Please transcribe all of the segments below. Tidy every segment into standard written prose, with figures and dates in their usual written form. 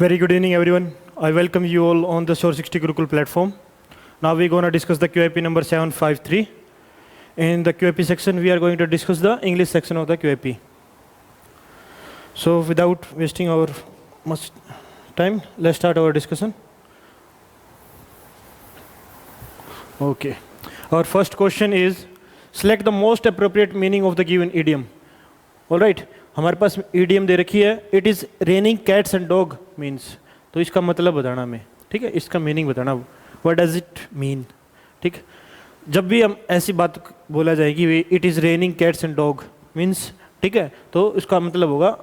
Very good evening, everyone. I welcome you all on the Shore 60 Gurukul platform. Now we're going to discuss the QIP number 753. In the QIP section, we are going to discuss the English section of the QIP. So without wasting our much time, let's start our discussion. Okay. Our first question is, select the most appropriate meaning of the given idiom. All right. हमारे पास idiom दे रखी है, it is raining cats and dog means. तो इसका मतलब बताना हमें, ठीक है, इसका मीनिंग बताना, what does it mean, ठीक। जब भी हम ऐसी बात बोला जाएगी it is raining cats and dog means, ठीक है, तो इसका मतलब होगा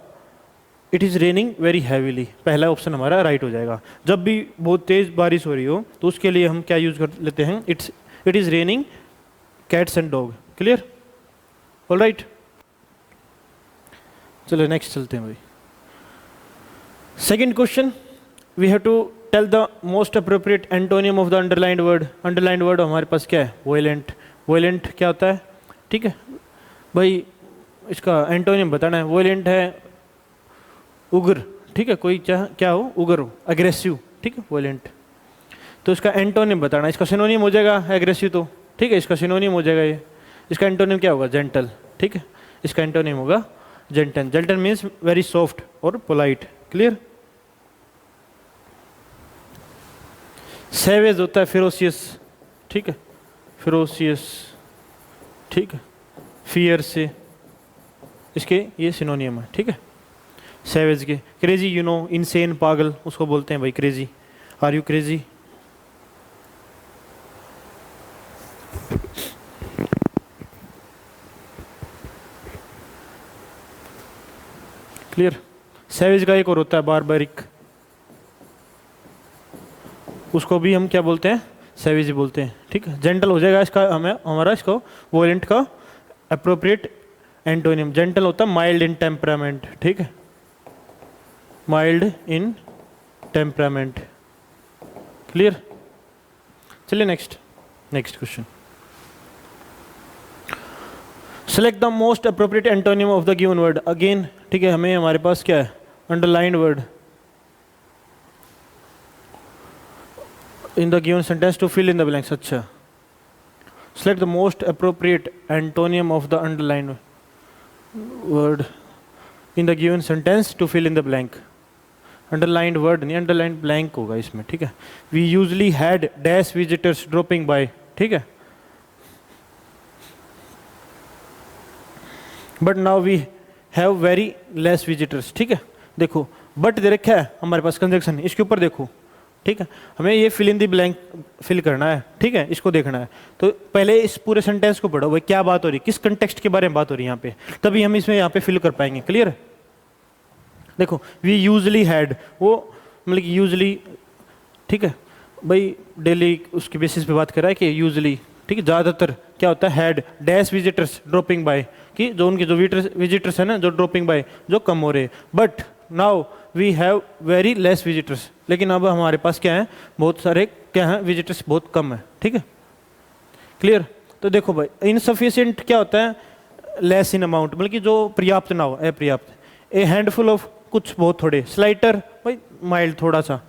it is raining very heavily, पहला ऑप्शन हमारा राइट हो जाएगा। जब भी बहुत तेज बारिश हो रही हो तो उसके लिए हम क्या यूज कर लेते हैं, it is raining cats and dog, clear, all right. चलो नेक्स्ट चलते हैं भाई। Second question, we have to tell the most appropriate antonym of the underlined word. Underlined word हमारे पास क्या है, वोयलेंट। वोयलेंट क्या होता है, ठीक है भाई, इसका एंटोनियम बताना है। वोयलेंट है उग्र, ठीक है, कोई क्या हो, उग्र हो, अग्रेसिव, ठीक है, वोयलेंट। तो इसका एंटोनियम बताना है। इसका सिनोनिम हो जाएगा एग्रेसिव, तो ठीक है, इसका सिनोनिम हो जाएगा ये। इसका एंटोनिम क्या होगा, जेंटल, ठीक है, इसका एंटोनिम होगा gentle. Gentle means very soft और पोलाइट, क्लियर। सैवेज होता है फेरोसियस, ठीक है, फेरोसियस, ठीक है, फियर से, इसके ये सिनोनियम है, ठीक है, सैवेज के। क्रेजी, यू नो, इनसेन, पागल, उसको बोलते हैं भाई crazy. Are you crazy. Clear. Savage का एक और होता है बारबैरिक, उसको भी हम क्या बोलते हैं, सैवेज बोलते हैं, ठीक है। जेंटल हो जाएगा इसका हमारा इसको वोयलेंट का अप्रोप्रिएट एंटोनियम। जेंटल होता है माइल्ड इन टेम्परामेंट, ठीक है, माइल्ड इन टेम्परामेंट, क्लियर। चलिए next question, select the most appropriate antonym of the given word. Again, ठीक है, हमें हमारे पास क्या है, underlined word in the given sentence to fill in the blanks. अच्छा, select the most appropriate antonym of the underlined word in the given sentence to fill in the blank. Underlined word नहीं, underlined blank होगा इसमें, ठीक है। We usually had dash visitors dropping by, ठीक है, but now we have very less visitors, ठीक है। देखो बट दे रखा है हमारे पास कंजक्शन, इसके ऊपर देखो, ठीक है, हमें ये fill in the blank fill करना है, ठीक है, इसको देखना है। तो पहले इस पूरे सेंटेंस को पढ़ो भाई, क्या बात हो रही है, किस कंटेक्स्ट के बारे में बात हो रही है यहाँ पे, तभी हम इसमें यहाँ पे फिल कर पाएंगे, क्लियर। देखो वी यूजली हैड, वो मतलब कि यूजली, ठीक है भाई, डेली उसके बेसिस पे बात कर रहा है कि यूजली, ठीक है, ज़्यादातर क्या होता है, had dash visitors dropping by, कि जो उनके जो विजिटर्स है ना, जो ड्रॉपिंग बाय, जो कम हो रहे। But now we have very less visitors, लेकिन अब हमारे पास क्या है, बहुत सारे क्या है, विजिटर्स बहुत कम है, ठीक है, क्लियर। तो देखो भाई, इनसफिशिएंट क्या होता है, लेस इन अमाउंट, मतलब कि जो पर्याप्त ना हो, अपर्याप्त। ए हैंडफुल ऑफ, कुछ बहुत थोड़े। स्लाइटर भाई, माइल्ड, थोड़ा सा।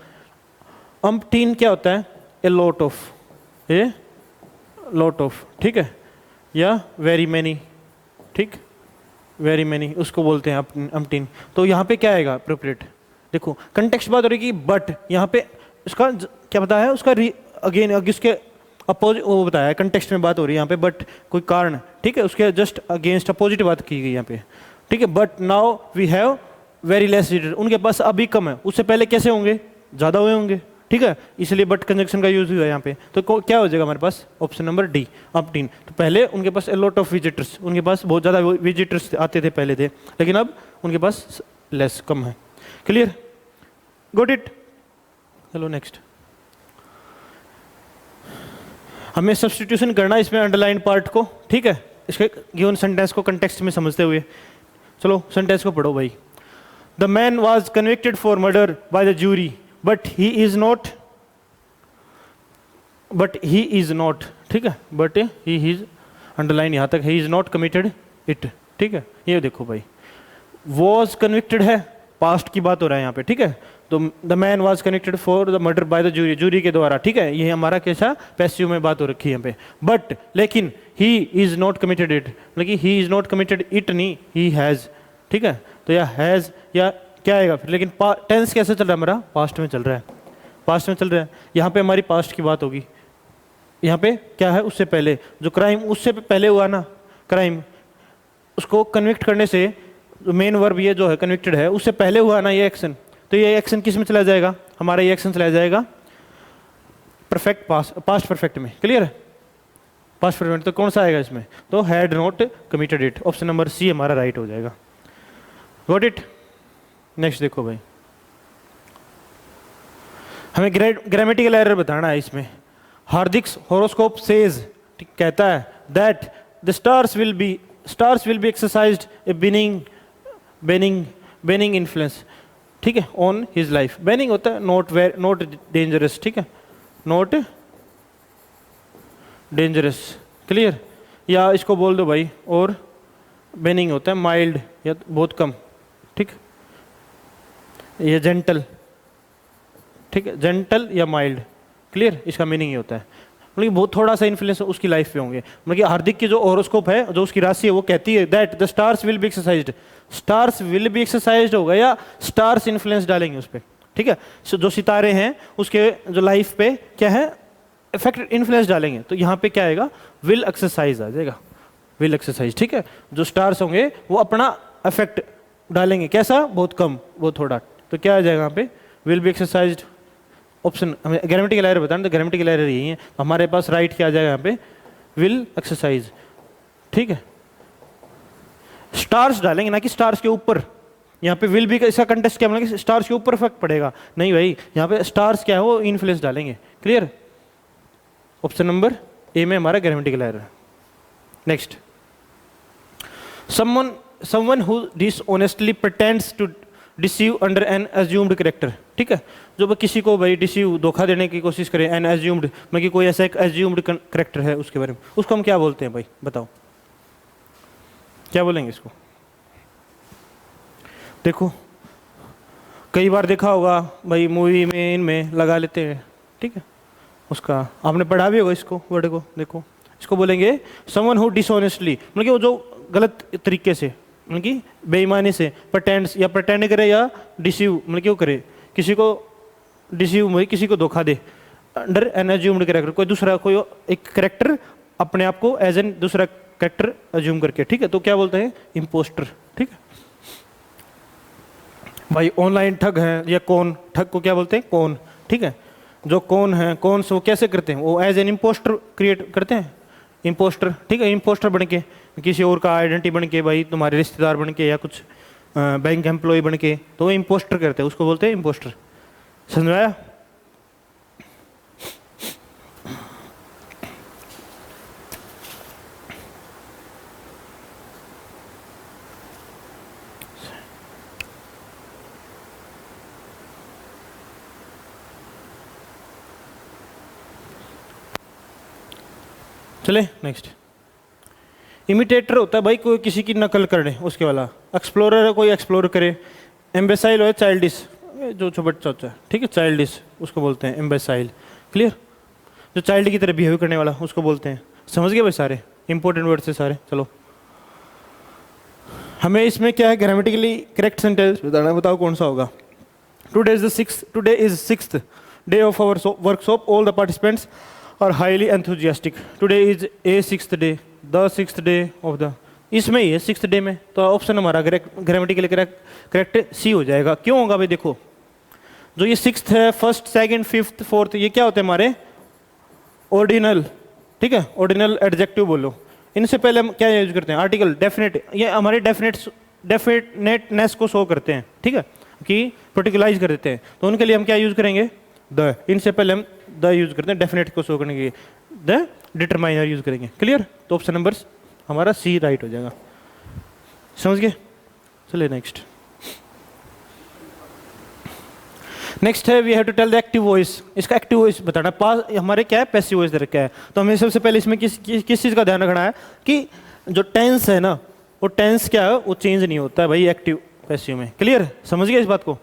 अम्पटीन क्या होता है, a lot of, a lot of, ठीक है, या वेरी मैनी, ठीक, वेरी मैनी, उसको बोलते हैं अम्पटीन। तो यहाँ पे क्या आएगा अप्रोप्रिएट, देखो कंटेक्स्ट बात हो रही है, बट यहाँ पे उसका क्या बताया है, उसका अगेन उसके अपोजिट वो बताया है, कंटेक्स्ट में बात हो रही है यहाँ पे, बट कोई कारण, ठीक है, उसके जस्ट अगेंस्ट अपोजिट बात की गई यहाँ पे, ठीक है। But now we have very less visitor, उनके पास अभी कम है, उससे पहले कैसे होंगे, ज़्यादा हुए होंगे, ठीक है, इसलिए बट कंजक्शन का यूज हुआ है यहाँ पे। तो क्या हो जाएगा हमारे पास, ऑप्शन नंबर डी, अम्पटीन। तो पहले उनके पास ए लॉट ऑफ विजिटर्स, उनके पास बहुत ज़्यादा विजिटर्स आते थे पहले थे, लेकिन अब उनके पास लेस, कम है, क्लियर, गॉट इट। चलो नेक्स्ट, हमें सब्स्टिट्यूशन करना है इसमें अंडरलाइन पार्ट को, ठीक है, इसके गिवन सेंटेंस को कंटेक्स्ट में समझते हुए। चलो सेंटेंस को पढ़ो भाई। The man was convicted for murder by the jury but he is not, ठीक है, बट ही इज, अंडरलाइन यहाँ तक, he is not committed it, ठीक है। ये देखो भाई, वॉज कन्विक्टेड है, पास्ट की बात हो रहा है यहाँ पे, ठीक है, तो the man was connected for the murder by the jury, jury के द्वारा, ठीक है, ये हमारा कैसा पैसिव में बात हो रखी है यहाँ पे। बट लेकिन he is not committed it, लेकिन he is not committed it नहीं, ही हैज़, ठीक है, तो या हैज़ या क्या आएगा फिर, लेकिन टेंस कैसे चल रहा है हमारा, पास्ट में चल रहा है, पास्ट में चल रहा है। यहाँ पे हमारी पास्ट की बात होगी, यहाँ पे क्या है उससे पहले, जो क्राइम उससे पहले हुआ ना क्राइम, उसको कन्विक्ट करने से मेन वर्ब ये जो है कन्विक्टेड है, उससे पहले हुआ ना ये एक्शन, तो ये एक्शन किस में चला जाएगा, हमारा ये एक्शन चला जाएगा परफेक्ट पास्ट परफेक्ट में। क्लियर है, पास्ट परफेक्ट, तो कौन सा आएगा इसमें, तो had not committed it, option number C हमारा राइट हो जाएगा। Got it. नेक्स्ट देखो भाई, हमें ग्रामेटिकल एरर बताना है इसमें। हार्दिक्स हॉरोस्कोप सेज, कहता है that the stars will be exercised A benign influence, ठीक है, ऑन हिज लाइफ। बेनिंग होता है नॉट डेंजरस, ठीक है, नॉट डेंजरस। क्लियर, या इसको बोल दो भाई, और बेनिंग होता है माइल्ड या बहुत कम, ठीक, ये जेंटल, ठीक है, जेंटल या माइल्ड। क्लियर, इसका मीनिंग ये होता है, मतलब बहुत थोड़ा सा इन्फ्लुएंस उसकी लाइफ पे होंगे। मतलब हार्दिक की जो हॉरोस्कोप है, जो उसकी राशि है, वो कहती है that the stars will be exercised, stars will be exercised होगा या स्टार्स इन्फ्लुएंस डालेंगे उस पर, ठीक है, जो सितारे हैं उसके जो लाइफ पे क्या है इफेक्ट इन्फ्लुएंस डालेंगे, तो यहाँ पे क्या आएगा, विल एक्सरसाइज आ जाएगा, विल एक्सरसाइज, ठीक है, जो स्टार्स होंगे वो अपना इफेक्ट डालेंगे, कैसा, बहुत कम, बहुत थोड़ा, तो क्या आ जाएगा यहाँ पे, विल बी एक्सरसाइज्ड। ऑप्शन हमें ग्रामेटिकल एरर बताना, तो ग्रामेटिकल एरर यही है, हमारे पास राइट क्या आ जाएगा यहाँ पे, विल एक्सरसाइज, ठीक है, स्टार्स डालेंगे ना कि स्टार्स के ऊपर। यहाँ पे विल बी का इसका कंटेस्ट क्या मतलब कि स्टार्स के ऊपर इफेक्ट पड़ेगा, नहीं भाई, यहाँ पे स्टार्स क्या है वो इन्फ्लुएंस डालेंगे। क्लियर, ऑप्शन नंबर ए में हमारा grammatical error. Next, someone who dishonestly pretends to deceive under an assumed character, ठीक है, जो किसी को भाई डिसीव धोखा देने की कोशिश करे, एन एज्यूम्ड मतलब कि कोई ऐसा एक एज्यूम्ड करेक्टर है उसके बारे में, उसको हम क्या बोलते हैं भाई, बताओ क्या बोलेंगे इसको। देखो कई बार देखा होगा भाई, मूवी में इनमें लगा लेते हैं, ठीक है, उसका आपने पढ़ा भी होगा इसको वर्ड को। देखो इसको बोलेंगे समवन हु डिसऑनेस्टली, मतलब कि वो जो गलत तरीके से, मतलब कि बेईमानी से प्रटेंड्स या प्रटेंड करे या डिसीव मतलब कि वो करे, किसी को डिसीव मतलब किसी को धोखा दे, अंडर एन एज्यूम्ड कैरेक्टर, कोई दूसरा कोई एक कैरेक्टर अपने आप को एज एन दूसरा कैरेक्टर एज्यूम करके, ठीक है, तो क्या बोलते हैं, इम्पोस्टर। ठीक है भाई, ऑनलाइन ठग है या कौन, ठग को क्या बोलते हैं, कौन। ठीक है, जो कौन है, कौन से वो कैसे करते हैं, वो एज एन इम्पोस्टर क्रिएट करते हैं, इम्पोस्टर। ठीक है, इम्पोस्टर बन के किसी और का आइडेंटिटी बन के, भाई तुम्हारे रिश्तेदार बन के या कुछ बैंक एम्प्लॉय बन के, तो वो इम्पोस्टर करते हैं, उसको बोलते हैं इम्पोस्टर। समझ में आया। चले नेक्स्ट। इमिटेटर होता है भाई कोई किसी की नकल करे उसके वाला। एक्सप्लोरर है कोई एक्सप्लोर करे। एम्बेसाइल हो चाइल्डिश, जो बच्चा होता है, ठीक है, चाइल्डिश उसको बोलते हैं एम्बेसाइल। क्लियर, जो चाइल्ड की तरह बिहेव करने वाला उसको बोलते हैं। समझ गए भाई, सारे इंपॉर्टेंट वर्ड से सारे। चलो हमें इसमें क्या है, ग्रामेटिकली करेक्ट सेंटेंस बताना, बताओ कौन सा होगा। Today is sixth day of our workshop, all the participants और highly enthusiastic. Today is a sixth day, the sixth day of the, इसमें ही है सिक्स्थ डे में, तो ऑप्शन हमारा ग्रामेटिकली करेक्ट सी हो जाएगा। क्यों होगा भाई, देखो जो ये सिक्स्थ है, फर्स्ट सेकंड फिफ्थ फोर्थ, ये क्या होते हैं हमारे ऑर्डिनल। ठीक है, ऑर्डिनल एडजेक्टिव बोलो। इनसे पहले हम क्या यूज करते हैं, आर्टिकल, डेफिनेट। ये हमारे डेफिनेटनेस को शो करते हैं, ठीक है, कि पर्टिकुलराइज कर देते हैं, तो उनके लिए हम क्या यूज करेंगे, द। इनसे पहले हम द यूज करते हैं डेफिनेट को शो करने के लिए, द डिटरमाइनर यूज करेंगे। क्लियर, तो ऑप्शन नंबर हमारा सी राइट हो जाएगा। समझ गए। चलिए नेक्स्ट। नेक्स्ट है we have to tell the active voice. इसका एक्टिव वॉइस बताना। पास हमारे क्या है, पैसिव वॉइस दे रखा है, तो हमें सबसे पहले इसमें किस चीज़ का ध्यान रखना है कि जो टेंस है ना, वो टेंस क्या है, वो चेंज नहीं होता है भाई एक्टिव पैसिव में। क्लियर, समझ गए इस बात को।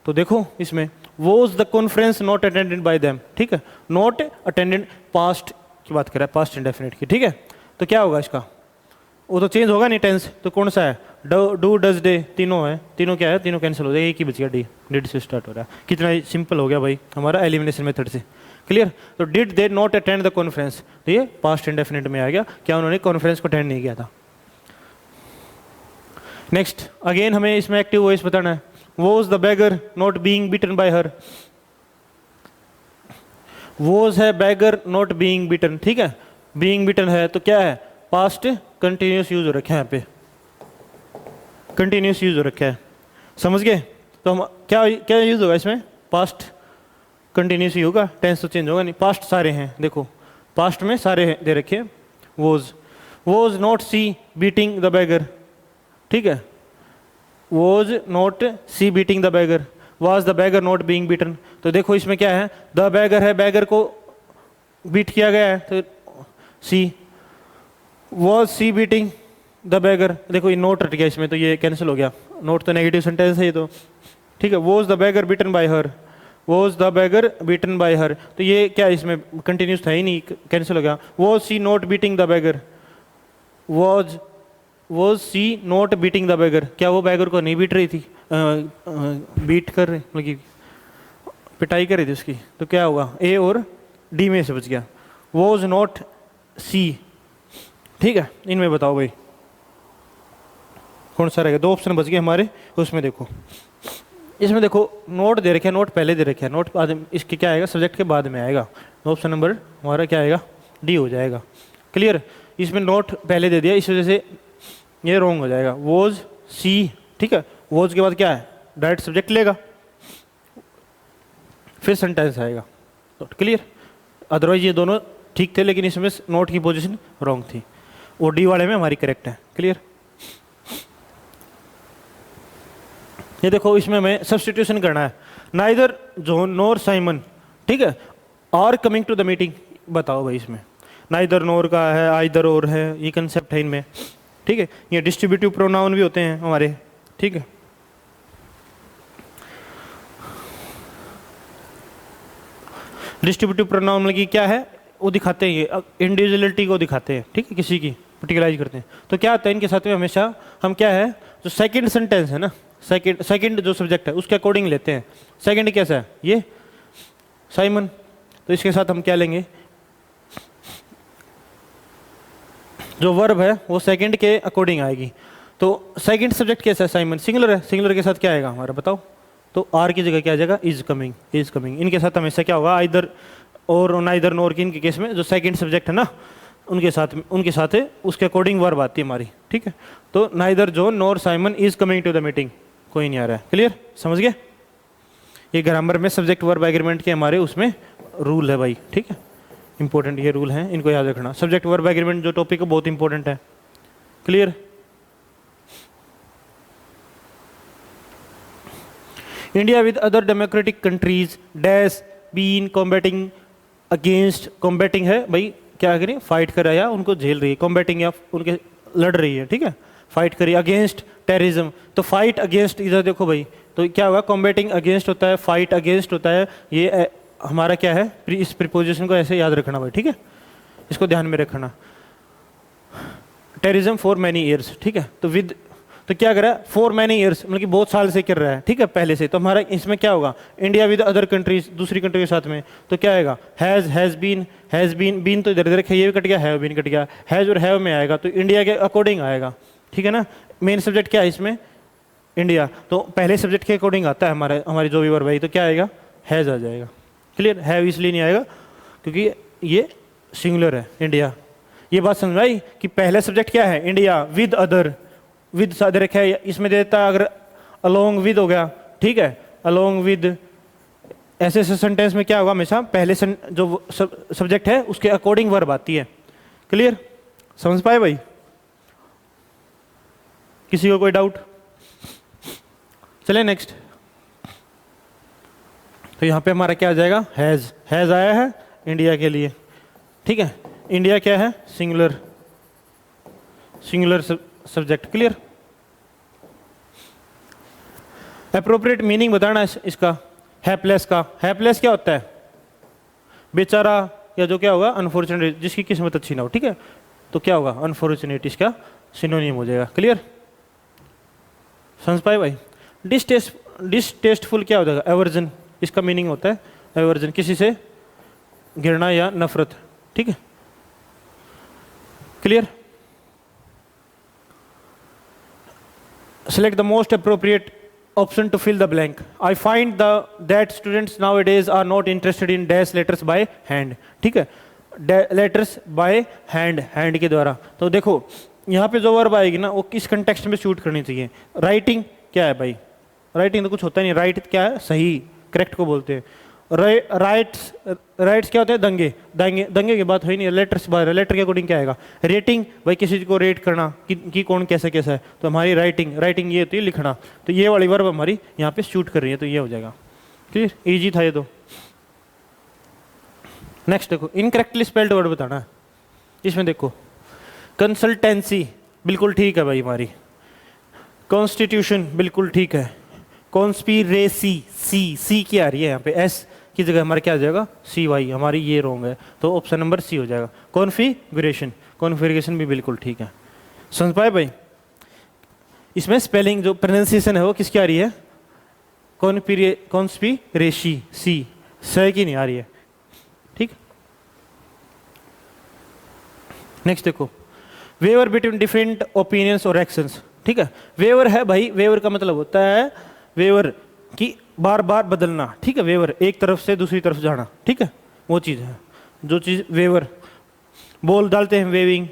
तो देखो इसमें was the conference not attended by them, ठीक है, नॉट अटेंडेड पास्ट की बात कर रहा है, पास्ट इंडेफिनिट की, ठीक है। तो क्या होगा इसका, वो तो चेंज होगा नहीं टेंस, तो कौन सा है, डू डज डे, तीनों है, तीनों क्या है, तीनों कैंसिल हो जाएगा, एक ही बच गया डी, डिड से स्टार्ट हो रहा है। कितना सिंपल हो गया भाई हमारा एलिमिनेशन मेथड से, क्लियर। तो did they not attend the conference, तो ये पास्ट इंडेफिनिट में आ गया, क्या उन्होंने कॉन्फ्रेंस को अटेंड नहीं किया था। नेक्स्ट अगेन हमें इसमें एक्टिव वॉइस बताना है, was the beggar not being beaten by her, was है बेगर नॉट बीइंग बीटन, ठीक है, बीइंग बीटन है तो क्या है, पास्ट कंटिन्यूस यूज हो रखा है, यहाँ पे कंटिन्यूस यूज हो रखा है, समझ गए। तो हम क्या क्या यूज होगा इसमें, पास्ट कंटिन्यूस ही होगा, टेंस तो चेंज होगा नहीं, पास्ट सारे हैं, देखो पास्ट में सारे हैं दे रखे हैं। Was not she beating the beggar, ठीक है, was not she beating the beggar, was the beggar not being beaten, तो देखो इसमें क्या है, द बेगर है, बेगर को बीट किया गया है, तो she, was she beating the beggar, देखो ये नोट रट गया इसमें, तो ये कैंसिल हो गया, नोट तो नेगेटिव सेंटेंस है ये तो, ठीक है। Was the beggar beaten by her, was the beggar beaten by हर, तो ये क्या इसमें कंटिन्यूस था ही नहीं, कैंसिल हो गया। Was she not beating the beggar, was she not beating the beggar, क्या वो बेगर को नहीं बीट रही थी, बीट कर रही, मतलब कि पिटाई कर रही थी उसकी, तो क्या होगा, ए और डी में से बच गया। वॉज नॉट सी, ठीक है, इनमें बताओ भाई कौन सा रहेगा, दो ऑप्शन बच गए हमारे, उसमें देखो, इसमें देखो नोट दे रखे हैं, नोट पहले दे रखे हैं, नोट बाद में, इसके क्या आएगा, सब्जेक्ट के बाद में आएगा, ऑप्शन नंबर हमारा क्या आएगा, डी हो जाएगा, क्लियर। इसमें नोट पहले दे दिया, इस वजह से ये रॉन्ग हो जाएगा, वॉज सी, ठीक है, वॉज के बाद क्या है, डायरेक्ट सब्जेक्ट लेगा, फिर सेंटेंस आएगा, तो क्लियर। अदरवाइज ये दोनों ठीक थे, लेकिन इसमें नोट की पोजीशन रॉन्ग थी, वो डी वाले में हमारी करेक्ट है, क्लियर। ये देखो इसमें हमें सब्स्टिट्यूशन करना है, नाइदर जॉन नोर साइमन, ठीक है, are coming to the meeting, बताओ भाई इसमें नाइदर नोर का है, आइदर और है, ये कंसेप्ट है इनमें, ठीक है। ये डिस्ट्रीब्यूटिव प्रोनाउन भी होते हैं हमारे, ठीक है। डिस्ट्रीब्यूटिव प्रोनाउन मतलब कि क्या है, वो दिखाते हैं, ये इंडिविजुअलिटी को दिखाते हैं, ठीक है, किसी की पर्टिकुलराइज करते हैं। तो क्या आता है इनके साथ में हमेशा हम क्या है, जो सेकंड सेंटेंस है ना, सेकंड जो सब्जेक्ट है उसके अकॉर्डिंग लेते हैं। सेकंड कैसा है, ये साइमन, तो इसके साथ हम क्या लेंगे, जो वर्ब है वो सेकंड के अकॉर्डिंग आएगी। तो सेकंड सब्जेक्ट कैसा है, साइमन, सिंगुलर है, सिंगुलर के साथ क्या आएगा हमारा, बताओ, तो आर की जगह क्या आ जाएगा, इज कमिंग, इज कमिंग। इनके साथ हमेशा क्या होगा, आइदर और नाइदर नोर की, इनके केस में जो सेकंड सब्जेक्ट है ना, उनके साथ है उसके अकॉर्डिंग वर्ब आती है हमारी, ठीक है। तो neither John nor Simon is coming to the meeting, कोई नहीं आ रहा है, क्लियर, समझ गए। ये ग्रामर में सब्जेक्ट वर्ब एग्रीमेंट के हमारे उसमें रूल है भाई, ठीक है, इंपॉर्टेंट ये रूल है, इनको याद रखना। सब्जेक्ट वर्ब एग्रीमेंट जो टॉपिक है बहुत इंपॉर्टेंट है, clear. India with other democratic countries dash been combating against, combating है भाई, क्या करें, फाइट कर रहा है या उनको झेल रही है, कॉम्बैटिंग या उनके लड़ रही है, ठीक है, फाइट करिए अगेंस्ट टेररिज्म, तो फाइट अगेंस्ट, इधर देखो भाई, तो क्या होगा, कॉम्बैटिंग अगेंस्ट होता है, फाइट अगेंस्ट होता है, ये हमारा क्या है, इस प्रीपोजिशन को ऐसे याद रखना भाई, ठीक है, इसको ध्यान में रखना। टेररिज्म फॉर मैनी ईयर्स, ठीक है, तो विद, तो क्या कर रहा है, फॉर मैनी ईयर्स मतलब कि बहुत साल से कर रहा है, ठीक है, पहले से। तो हमारा इसमें क्या होगा, इंडिया विद अदर कंट्रीज, दूसरी कंट्री के साथ में, तो क्या आएगा, हैज़ बीन, बीन तो इधर इधर है, ये भी कट गया, हैव बीन कट गया, हैज़ और हैव में आएगा, तो इंडिया के अकॉर्डिंग आएगा, ठीक है ना। मेन सब्जेक्ट क्या है इसमें, इंडिया, तो पहले सब्जेक्ट के अकॉर्डिंग आता है हमारी जो भी वर्ब है, तो क्या आएगा, हैज़ आ जाएगा, क्लियर। हैव इसलिए नहीं आएगा क्योंकि ये सिंगुलर है, इंडिया। ये बात समझ आई कि पहले सब्जेक्ट क्या है, इंडिया, विद अदर, विद साथ रखा है, इसमें देता अगर अलोंग विद हो गया, ठीक है, अलोंग विद, ऐसे सेंटेंस में क्या होगा, हमेशा पहले जो सब्जेक्ट है उसके अकॉर्डिंग वर्ब आती है, क्लियर, समझ पाए भाई, किसी को कोई डाउट। चले नेक्स्ट, तो यहाँ पे हमारा क्या आ जाएगा, हैज़ आया है इंडिया के लिए, ठीक है, इंडिया क्या है, singular subject, clear. Appropriate meaning बताना इसका हैपलेस का। हैपलेस क्या होता है? बेचारा, या जो क्या होगा अनफॉर्चुनेट, जिसकी किस्मत अच्छी ना हो, ठीक है, तो क्या होगा अनफॉर्चुनेट, इसका सिनोनिम हो जाएगा। क्लियर, समझ पाए भाई? डिसटेस्टफुल क्या हो जाएगा? एवर्जन, इसका मीनिंग होता है एवर्जन, किसी से घृणा या नफरत, ठीक है। Clear, select the most appropriate option to fill the blank. I find that students nowadays are not interested in dash letters by hand, ठीक है, लेटर्स बाय हैंड, हैंड के द्वारा। तो देखो यहाँ पे जो वर्ब आएगी ना वो किस कंटेक्स्ट में शूट करनी चाहिए। राइटिंग क्या है भाई? राइटिंग तो कुछ होता नहीं, राइट क्या है? सही, करेक्ट को बोलते हैं। राइट्स, राइट्स क्या होते हैं? दंगे, दंगे, दंगे की बात हुई नहीं, लेटर्स बात, लेटर के अकॉर्डिंग क्या आएगा? रेटिंग, भाई किसी को रेट करना कि कौन कैसा कैसा है, तो हमारी राइटिंग, राइटिंग ये होती है लिखना, तो ये वाली वर्ब हमारी यहाँ पे शूट कर रही है, तो ये हो जाएगा। क्लियर, इजी था ये तो। नेक्स्ट देखो, इनकरेक्टली स्पेल्ड वर्ड बताना है। इसमें देखो कंसल्टेंसी बिल्कुल ठीक है भाई हमारी, कॉन्स्टिट्यूशन बिल्कुल ठीक है, कॉन्स्पिरेसी, सी की आ रही है यहाँ पे, एस की जगह हमारा क्या आ जाएगा? सी वाई, हमारी ये रॉन्ग है, तो ऑप्शन नंबर सी हो जाएगा। कॉन्फ़िगरेशन, कॉन्फ़िगरेशन भी बिल्कुल ठीक है। समझ पाए भाई? इसमें स्पेलिंग जो प्रोनाउंसिएशन है वो किसकी आ रही है? कॉन्स्पिरेसी, सी, स की नहीं आ रही है, ठीक। नेक्स्ट देखो, वेवर बिटवीन डिफरेंट ओपिनियंस और एक्शंस, ठीक है। वेवर है भाई, वेवर का मतलब होता है वेवर की बार बार बदलना, ठीक है, वेवर एक तरफ से दूसरी तरफ जाना, ठीक है, वो चीज़ है जो चीज़ वेवर। बॉल डालते हैं वेविंग,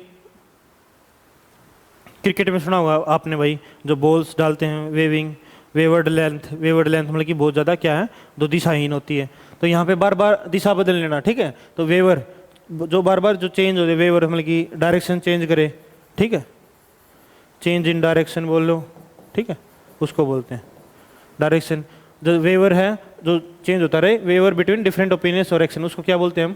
क्रिकेट में सुना होगा आपने भाई, जो बॉल्स डालते हैं waving. Wayward length, wayward length मतलब कि बहुत ज़्यादा क्या है, दो दिशाहीन होती है, तो यहाँ पे बार बार दिशा बदल लेना, ठीक है। तो वेवर जो बार बार जो चेंज होते, वेवर मतलब कि डायरेक्शन चेंज करे, ठीक है, चेंज इन डायरेक्शन बोल लो, ठीक है, उसको बोलते हैं डायरेक्शन। जो वेवर है जो चेंज होता रहे, वेवर बिटवीन डिफरेंट ओपिनियंस और एक्शन, उसको क्या बोलते हैं हम?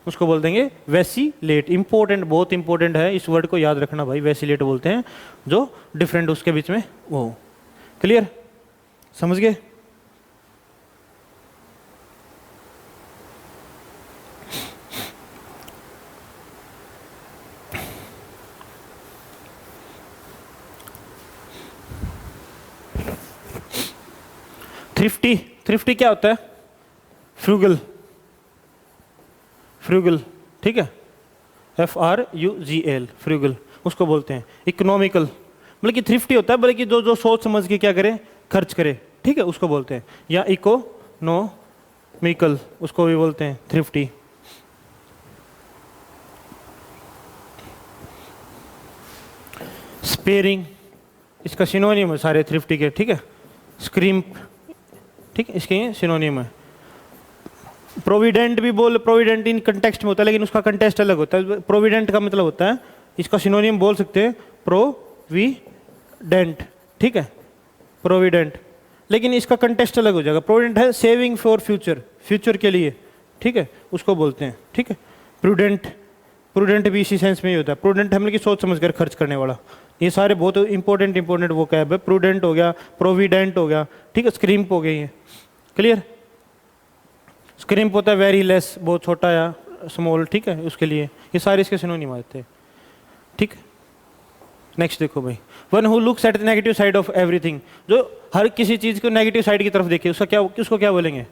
उसको बोल देंगे वैसिलेट। इंपॉर्टेंट, बहुत इंपॉर्टेंट है, इस वर्ड को याद रखना भाई, वैसिलेट बोलते हैं जो डिफरेंट उसके बीच में वो। क्लियर, समझ गए? थ्रिफ्टी, थ्रिफ्टी क्या होता है? फ्रूगल, फ्रूगल, ठीक है, FRUGL, फ्रूगल उसको बोलते हैं। इकोनॉमिकल मतलब कि थ्रिफ्टी होता है बल्कि जो जो सोच समझ के क्या करे, खर्च करे, ठीक है, उसको बोलते हैं। या इकोनॉमिकल, उसको भी बोलते हैं थ्रिफ्टी। स्पेयरिंग, इसका सिनोनिम है सारे थ्रिफ्टी के, ठीक है। स्क्रीम्प, ठीक है, इसके सिनोनिम है। प्रोविडेंट भी बोल, प्रोविडेंट इन कंटेक्स्ट में होता है लेकिन उसका कंटेक्स्ट अलग होता है। प्रोविडेंट का मतलब होता है, इसका सिनोनिम बोल सकते हैं प्रोविडेंट, ठीक है, प्रोविडेंट, लेकिन इसका कंटेक्स्ट अलग हो जाएगा। प्रोविडेंट है सेविंग फॉर फ्यूचर, फ्यूचर के लिए, ठीक है, उसको बोलते हैं, ठीक है। प्रूडेंट, प्रूडेंट भी इसी सेंस में ही होता है। प्रूडेंट हम लोग की सोच समझ कर खर्च करने वाला। ये सारे बहुत इंपॉर्टेंट वो कैब है। प्रूडेंट हो गया, प्रोविडेंट हो गया, ठीक है, स्क्रीम्प हो गई है। क्लियर, स्क्रीम्प होता है वेरी लेस, बहुत छोटा या स्मॉल, ठीक है, उसके लिए ये सारे इसके सिनोनिम आते हैं, ठीक। नेक्स्ट देखो भाई, one who looks at the negative side of everything, जो हर किसी चीज़ को नेगेटिव साइड की तरफ देखे, उसका क्या, उसको क्या बोलेंगे?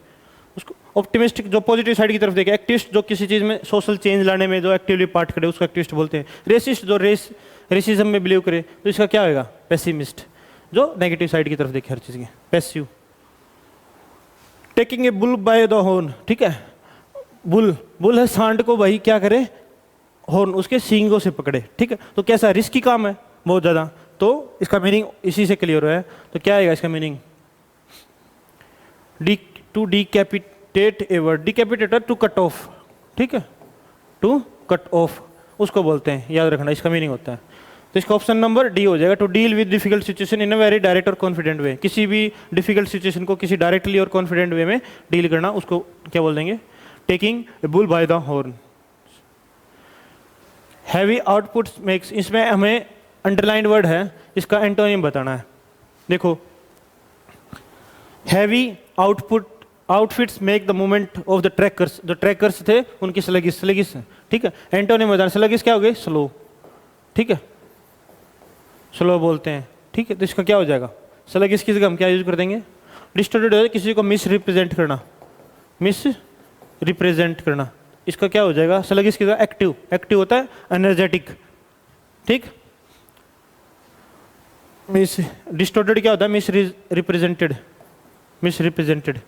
उसको ऑप्टिमिस्टिक, जो पॉजिटिव साइड की तरफ देखे। एक्टिविस्ट, जो किसी चीज़ में सोशल चेंज लाने में जो एक्टिवली पार्ट करे, उसको एक्टिविस्ट बोलते हैं। रेसिस्ट, जो रेसिज्म में बिलीव करे, तो इसका क्या होगा? पेसिमिस्ट, जो नेगेटिव साइड की तरफ देखे हर चीज़ के। Passive, taking a bull by the horn, ठीक है, बुल, बुल है सांड को भाई क्या करे, हॉर्न उसके सींगों से पकड़े, ठीक है, तो कैसा रिस्की काम है बहुत ज़्यादा, तो इसका मीनिंग इसी से क्लियर है। तो क्या आएगा इसका meaning? To decapitate a word, decapitate to cut off, ठीक है, टू कट ऑफ उसको बोलते हैं, याद रखना इसका मीनिंग होता है। तो इसका ऑप्शन नंबर डी हो जाएगा। To deal with difficult situation in a very direct और कॉन्फिडेंट वे, किसी भी डिफिकल्ट सिचुएशन को किसी डायरेक्टली और कॉन्फिडेंट वे में डील करना, उसको क्या बोल देंगे? Taking a bull by the horn. Heavy output makes, इसमें हमें अंडरलाइंड वर्ड है, इसका एंटोनिम बताना है। देखो heavy output outfits make the movement of the trackers, जो ट्रैकर्स थे उनकी स्लगिश, ठीक है। एंटोनिम बताना, स्लगिश क्या हो गई, स्लो, ठीक है, स्लो बोलते हैं, ठीक है। तो इसका क्या हो जाएगा, स्लगिश की जगह हम क्या यूज कर देंगे, डिस्टॉर्टेड हो जाए, किसी को मिस रिप्रेजेंट करना, मिस रिप्रेजेंट करना, इसका क्या हो जाएगा, स्लगिश की जगह एक्टिव, एक्टिव होता है एनर्जेटिक, ठीक। मिस डिस्टॉर्टेड क्या होता है, miss represented, miss represented.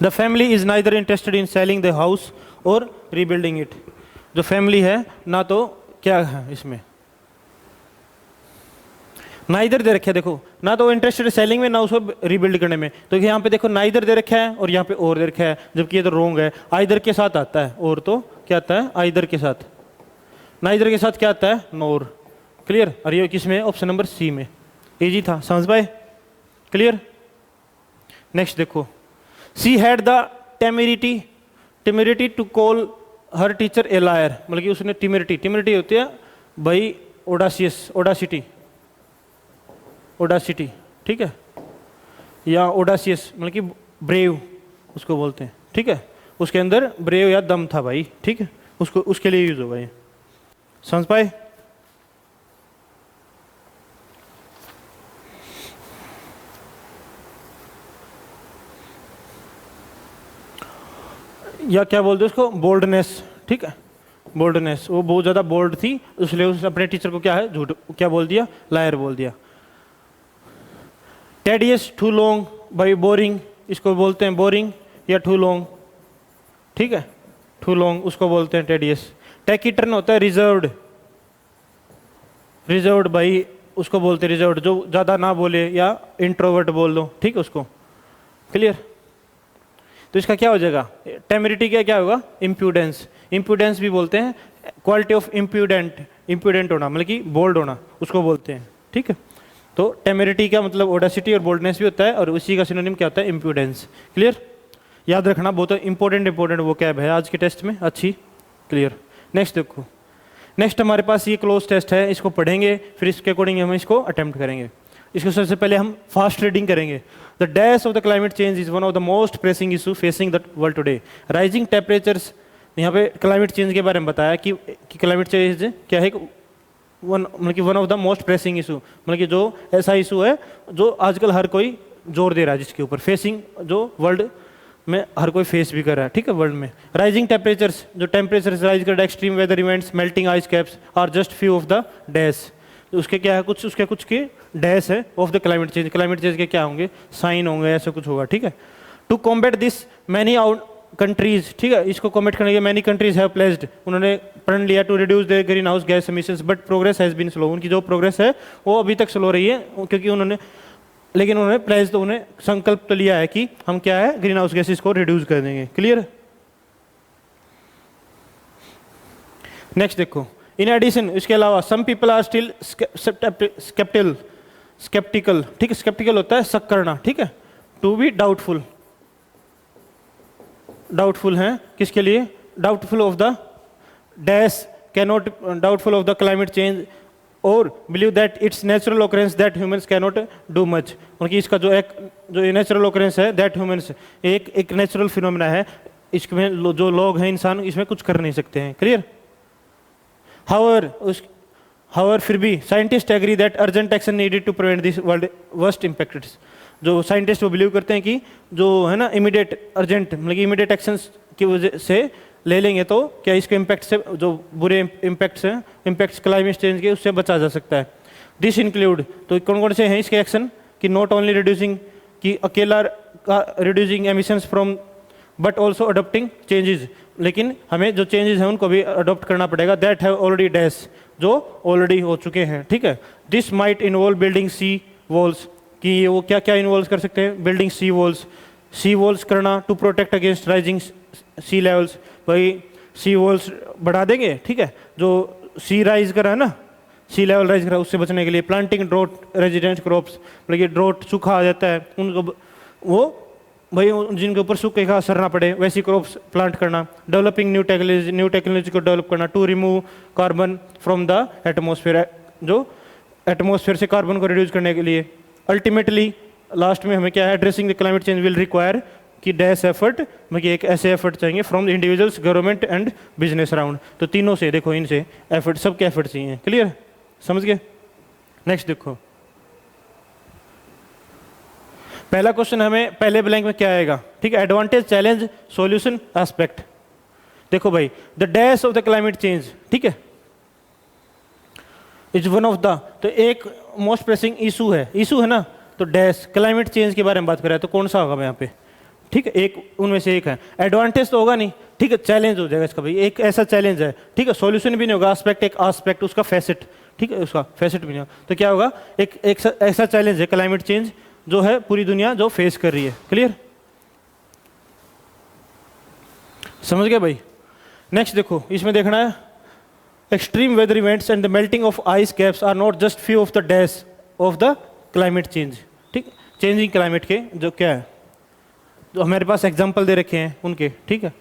The family is neither interested in selling the house और रीबिल्डिंग इट, जो फैमिली है ना तो क्या है इसमें, नाइदर दे रखा है, देखो ना तो इंटरेस्टेड सेलिंग में ना उसको रीबिल्ड करने में, तो यहाँ पे देखो नाइदर दे रखा है और यहाँ पे और दे रखा है, जबकि ये तो रोंग है, आइदर के साथ आता है, और तो क्या आता है आइदर के साथ, नाइदर के साथ क्या आता है नोर, क्लियर। और ये किस में, ऑप्शन नंबर सी में, इजी था, समझ पाए, क्लियर। नेक्स्ट देखो, she had the temerity to call her teacher a liar, मतलब कि उसने टिमरिटी होती है भाई ओडासिटी, ठीक है, या ओडासियस मतलब कि ब्रेव उसको बोलते हैं, ठीक है, उसके अंदर ब्रेव या दम था भाई, ठीक है, उसको उसके लिए यूज होगा ये, समझ पाए। या क्या बोलते हैं उसको, बोल्डनेस, ठीक है, बोल्डनेस, वो बहुत ज़्यादा बोल्ड थी, इसलिए उसने अपने टीचर को क्या है झूठ क्या बोल दिया, लायर बोल दिया। टेडियस टू लॉन्ग भाई बोरिंग, इसको बोलते हैं बोरिंग या टू लॉन्ग, ठीक है, टू लॉन्ग उसको बोलते हैं टेडियस। टैकीटर्न होता है रिजर्व्ड, रिजर्व्ड भाई उसको बोलते हैं रिजर्व्ड, जो ज़्यादा ना बोले, या इंट्रोवर्ट बोल दो, ठीक है उसको, क्लियर। तो इसका क्या हो जाएगा, टेमेरिटी क्या होगा, इम्प्यूडेंस, इम्प्यूडेंस भी बोलते हैं, क्वालिटी ऑफ इम्प्यूडेंट होना मतलब कि बोल्ड होना उसको बोलते हैं, ठीक है। तो टेमेरिटी का मतलब ओडासिटी और बोल्डनेस भी होता है, और उसी का सिनोनिम क्या होता है, इम्प्यूडेंस, क्लियर। याद रखना, बहुत इंपॉर्टेंट वो कैब है आज के टेस्ट में, अच्छी, क्लियर। नेक्स्ट देखो, नेक्स्ट हमारे पास ये क्लोज टेस्ट है, इसको पढ़ेंगे फिर इसके अकॉर्डिंग हम इसको अटेम्प्ट करेंगे। इसको सबसे पहले हम फास्ट रीडिंग करेंगे। The dash of the climate change is one of the most pressing issue facing the world today. Rising temperatures, यहाँ पे क्लाइमेट चेंज के बारे में बताया कि क्लाइमेट चेंज क्या है, one of the most pressing issue, मतलब कि जो ऐसा इशू है जो आजकल हर कोई जोर दे रहा है जिसके ऊपर, फेसिंग जो वर्ल्ड में हर कोई फेस भी कर रहा है, ठीक है, वर्ल्ड में। राइजिंग टेम्परेचर्स, जो टेम्परेचर राइज कर रहा है, extreme weather events, melting ice caps are just few of the dash. उसके क्या है, उसके कुछ के डैश है ऑफ द क्लाइमेट चेंज के क्या होंगे, साइन होंगे, ऐसा कुछ होगा, ठीक है। To combat this many out countries, ठीक है, इसको कॉम्बैट करने के मैनी कंट्रीज हैव प्लेस्ड, उन्होंने प्रण लिया to reduce their green house gas emissions, but progress has been slow. उनकी जो प्रोग्रेस है वो अभी तक स्लो रही है, क्योंकि उन्होंने प्लेस, तो उन्हें संकल्प तो लिया है कि हम क्या है ग्रीन हाउस गैसेस को रिड्यूस कर देंगे, क्लियर। नेक्स्ट देखो, इन एडिशन, इसके अलावा some people are still sceptical, ठीक है, स्केप्टिकल होता है शक करना, ठीक है। टू बी डाउटफुल, डाउटफुल हैं किसके लिए, doubtful of the dash cannot, doubtful of the climate change, और believe that it's natural occurrence that humans cannot do much, उनकी इसका जो नेचुरल ऑकरेंस है दैट ह्यूमंस, एक नेचुरल फिनोमेना है, इसमें जो लोग हैं इंसान इसमें कुछ कर नहीं सकते हैं, क्लियर। हाउएवर फिर भी scientist agree that urgent action needed to prevent this world worst impacts, जो साइंटिस्ट वो बिलीव करते हैं कि जो है ना इमीडिएट अर्जेंट मतलब कि इमीडिएट एक्शंस की वजह से ले लेंगे तो क्या इसके इम्पैक्ट से, जो बुरे इम्पैक्ट्स हैं, इम्पैक्ट्स क्लाइमेट चेंज के, उससे बचा जा सकता है। दिस इंक्लूड, तो कौन कौन से हैं इसके एक्शन, कि नॉट ओनली रिड्यूसिंग, कि अकेला reducing emissions from, but also adopting changes, लेकिन हमें जो चेंजेस हैं उनको भी अडोप्ट करना पड़ेगा, दैट हैव ऑलरेडी डैश, जो ऑलरेडी हो चुके हैं, ठीक है। This might involve building sea walls, कि ये वो क्या क्या इन्वॉल्व कर सकते हैं, बिल्डिंग सी वॉल्स करना, to protect against rising sea levels, भाई सी वॉल्स बढ़ा देंगे, ठीक है, जो सी राइज करा है ना, सी लेवल राइज करा, उससे बचने के लिए। प्लांटिंग ड्रोट रेजिडेंट क्रॉप्स, मतलब कि ड्रोट सूखा आ जाता है उनको, वो भाई जिनके ऊपर सूखे का असर ना पड़े वैसी क्रॉप्स प्लांट करना। डेवलपिंग न्यू टेक्नोलॉजी को डेवलप करना, to remove carbon from the atmosphere, जो एटमॉस्फेयर से कार्बन को रिड्यूस करने के लिए। अल्टीमेटली लास्ट में हमें क्या है, addressing the climate change will require कि डैश एफर्ट, मतलब एक ऐसे एफर्ट चाहिए from the individuals, government and business around. तो तीनों से देखो, इनसे एफर्ट, सबके एफर्ट चाहिए। क्लियर, समझ गए? नेक्स्ट देखो, पहला क्वेश्चन हमें पहले ब्लैंक में क्या आएगा, ठीक है, एडवांटेज, चैलेंज, सॉल्यूशन, एस्पेक्ट। देखो भाई, the dash of the climate change, ठीक है, इज वन ऑफ द, तो एक मोस्ट प्रेसिंग इशू है ना, तो डैश क्लाइमेट चेंज के बारे में बात कर रहा है, तो कौन सा होगा यहाँ पे, ठीक है, एक उनमें से एक है। एडवांटेज तो होगा नहीं, ठीक है, चैलेंज हो जाएगा इसका भाई, एक ऐसा चैलेंज है, ठीक है, सॉल्यूशन भी नहीं होगा, एस्पेक्ट एक एस्पेक्ट उसका फैसेट, ठीक है, उसका फैसेट भी नहीं होगा, तो क्या होगा, एक ऐसा चैलेंज है क्लाइमेट चेंज जो है पूरी दुनिया जो फेस कर रही है। क्लियर, समझ गए भाई? नेक्स्ट देखो, इसमें देखना है extreme weather events and the melting of ice caps are not just few of the dash of the climate change, ठीक, चेंजिंग क्लाइमेट के जो क्या है, जो हमारे पास एग्जांपल दे रखे हैं उनके, ठीक है।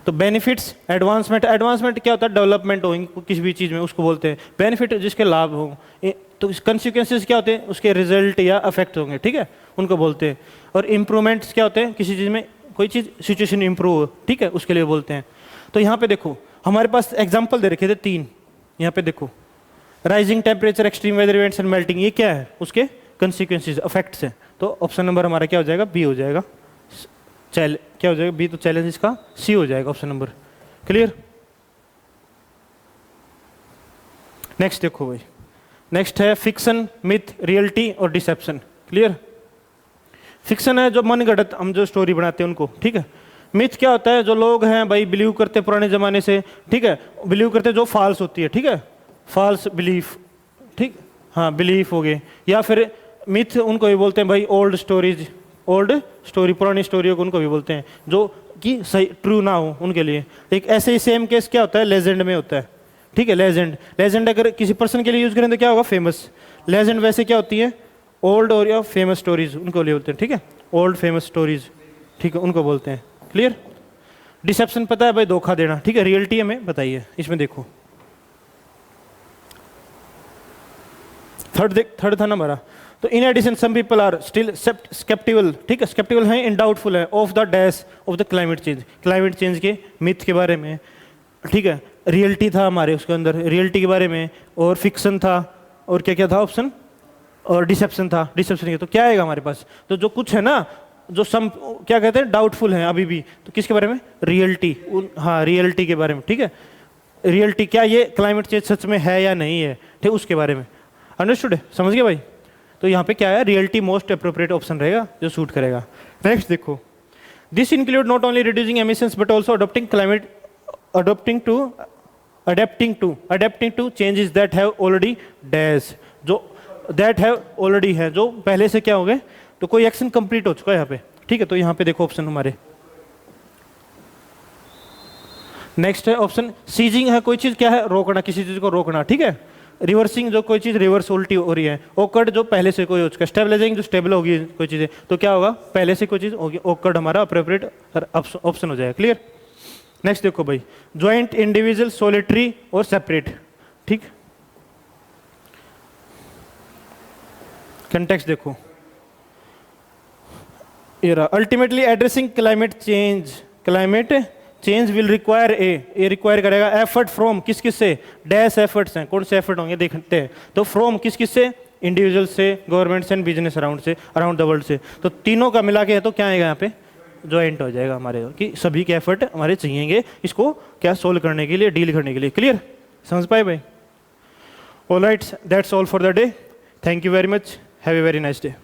तो बेनिफिट्स, एडवांसमेंट क्या होता है, डेवलपमेंट हो किसी भी चीज़ में, उसको बोलते हैं बेनिफिट, जिसके लाभ हो। तो कंसिक्वेंसेस क्या होते हैं, उसके रिजल्ट या अफेक्ट होंगे, ठीक है, उनको बोलते हैं। और इम्प्रूवमेंट्स क्या होते हैं, किसी चीज़ में कोई चीज़ सिचुएशन इंप्रूव हो, ठीक है, उसके लिए बोलते हैं। तो यहाँ पे देखो हमारे पास एग्जाम्पल दे रखे थे 3, यहाँ पे देखो, rising temperature, extreme weather events and melting, ये क्या है, उसके कंसिक्वेंसेस, अफेक्ट्स हैं। तो ऑप्शन नंबर हमारा क्या हो जाएगा, बी हो जाएगा। क्या हो जाएगा, बी, तो चैलेंज इसका सी हो जाएगा, ऑप्शन नंबर। क्लियर, नेक्स्ट देखो भाई, नेक्स्ट है फिक्शन, मिथ, रियलिटी और डिसेप्शन। क्लियर, फिक्शन है जो मनगढ़ंत हम जो स्टोरी बनाते हैं उनको, ठीक है। मिथ क्या होता है, जो लोग हैं भाई बिलीव करते हैं पुराने जमाने से, ठीक है, बिलीव करते हैं जो फॉल्स होती है, ठीक है, फॉल्स बिलीफ, ठीक, हाँ, बिलीफ हो गए। या फिर मिथ उनको भी बोलते हैं भाई ओल्ड स्टोरीज, ओल्ड स्टोरी, पुरानी स्टोरियों को उनको भी बोलते हैं जो कि सही ट्रू ना हो उनके लिए। एक ऐसे ही सेम केस क्या होता है, लेजेंड में होता है, ठीक है। लेजेंड अगर किसी पर्सन के लिए यूज करें तो क्या होगा, फेमस। लेजेंड वैसे क्या होती है, ओल्ड और या फेमस स्टोरीज, उनको लिए बोलते हैं, ठीक है, ओल्ड फेमस स्टोरीज, ठीक है, उनको बोलते हैं। क्लियर, डिसेप्शन पता है भाई, धोखा देना, ठीक है। रियलिटी हमें बताइए, इसमें देखो थर्ड था ना हमारा। तो in addition some people are still sceptical, ठीक है, स्केप्टिकल है, इन डाउटफुल है of the dash of the climate change के मिथ के बारे में, ठीक है। रियलिटी था हमारे उसके अंदर, रियलिटी के बारे में, और फिक्शन था, और क्या क्या था ऑप्शन, और डिसेप्शन था। डिसेप्शन के तो क्या आएगा हमारे पास, तो जो कुछ है ना, जो सम क्या कहते हैं, डाउटफुल है अभी भी, तो किसके बारे में, रियलिटी, हाँ, रियलिटी के बारे में, ठीक है। रियलिटी क्या, ये क्लाइमेट चेंज सच में है या नहीं है, ठीक, उसके बारे में। अंडरस्टूड है, समझ गए भाई? तो यहाँ पे क्या है, रियलिटी मोस्ट अप्रोप्रिएट ऑप्शन रहेगा जो सूट करेगा। नेक्स्ट देखो, this include not only reducing emissions but also adapting to changes that have already dash, जो दैट हैव ऑलरेडी है, जो पहले से क्या हो गए, तो कोई एक्शन कंप्लीट हो चुका है यहाँ पे, ठीक है। तो यहाँ पे देखो ऑप्शन हमारे, नेक्स्ट है ऑप्शन सीजिंग है, कोई चीज क्या है, रोकना, किसी चीज को रोकना, ठीक है। रिवर्सिंग, जो कोई चीज रिवर्स उल्टी हो रही है। ओकर्ड, जो पहले से कोई हो चुका है। स्टेबलाइजिंग, जो स्टेबल होगी कोई चीज़, तो क्या होगा, पहले से कोई चीज होगी, ओकर्ड हमारा अप्रोप्रिएट ऑप्शन हो जाएगा। क्लियर, नेक्स्ट देखो भाई, ज्वाइंट, इंडिविजुअल, सोलिटरी और सेपरेट, ठीक। कंटेक्स्ट देखो, ये रहा, ultimately addressing climate change will require ये रिक्वायर करेगा एफर्ट फ्रॉम, किस किस से, डैश एफर्ट्स हैं, कौन से एफर्ट होंगे देखते हैं। तो फ्रॉम किस किस से, इंडिविजुअल से, government and business around the world से। तो तीनों का मिला के है, तो क्या आएगा यहाँ पे, जॉइंट हो जाएगा हमारे, कि सभी के एफर्ट हमारे चाहिएंगे इसको क्या सोल्व करने के लिए, डील करने के लिए। क्लियर, समझ पाए भाई? Alright, that's all for the day, thank you very much, have a very nice day.